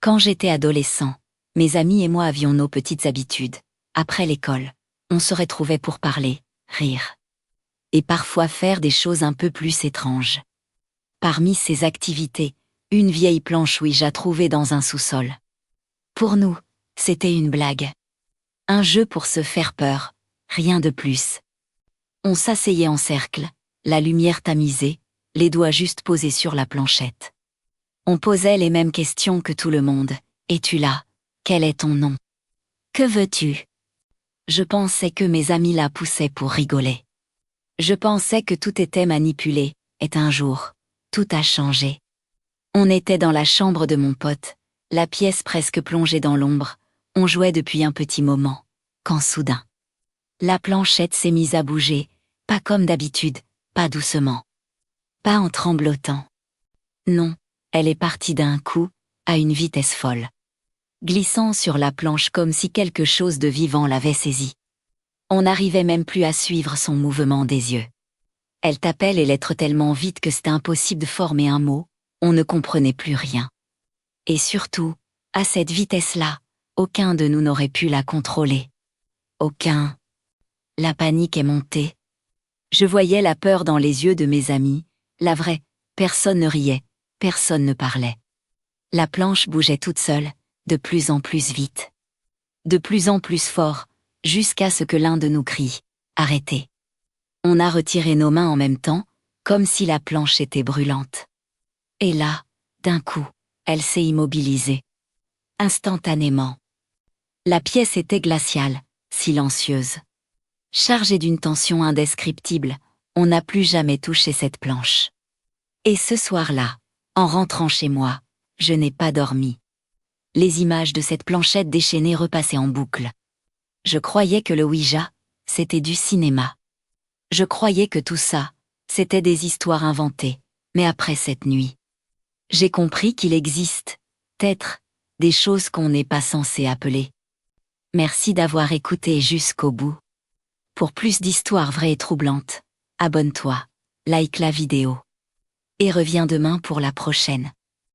Quand j'étais adolescent, mes amis et moi avions nos petites habitudes. Après l'école, on se retrouvait pour parler, rire. Et parfois faire des choses un peu plus étranges. Parmi ces activités, une vieille planche Ouija trouvée dans un sous-sol. Pour nous, c'était une blague. Un jeu pour se faire peur, rien de plus. On s'asseyait en cercle, la lumière tamisée, les doigts juste posés sur la planchette. On posait les mêmes questions que tout le monde. Es-tu là? Quel est ton nom? Que veux-tu? Je pensais que mes amis la poussaient pour rigoler. Je pensais que tout était manipulé, et un jour, tout a changé. On était dans la chambre de mon pote, la pièce presque plongée dans l'ombre, on jouait depuis un petit moment, quand soudain, la planchette s'est mise à bouger, pas comme d'habitude, pas doucement. Pas en tremblotant. Non, elle est partie d'un coup, à une vitesse folle. Glissant sur la planche comme si quelque chose de vivant l'avait saisie. On n'arrivait même plus à suivre son mouvement des yeux. Elle tapait les lettres tellement vite que c'était impossible de former un mot, on ne comprenait plus rien. Et surtout, à cette vitesse-là, aucun de nous n'aurait pu la contrôler. Aucun. La panique est montée. Je voyais la peur dans les yeux de mes amis, la vraie, personne ne riait, personne ne parlait. La planche bougeait toute seule, de plus en plus vite. De plus en plus fort, jusqu'à ce que l'un de nous crie « Arrêtez !» On a retiré nos mains en même temps, comme si la planche était brûlante. Et là, d'un coup, elle s'est immobilisée. Instantanément. La pièce était glaciale, silencieuse. Chargée d'une tension indescriptible, on n'a plus jamais touché cette planche. Et ce soir-là, en rentrant chez moi, je n'ai pas dormi. Les images de cette planchette déchaînée repassaient en boucle. Je croyais que le Ouija, c'était du cinéma. Je croyais que tout ça, c'était des histoires inventées, mais après cette nuit, j'ai compris qu'il existe, peut-être, des choses qu'on n'est pas censé appeler. Merci d'avoir écouté jusqu'au bout. Pour plus d'histoires vraies et troublantes, abonne-toi, like la vidéo. Et reviens demain pour la prochaine.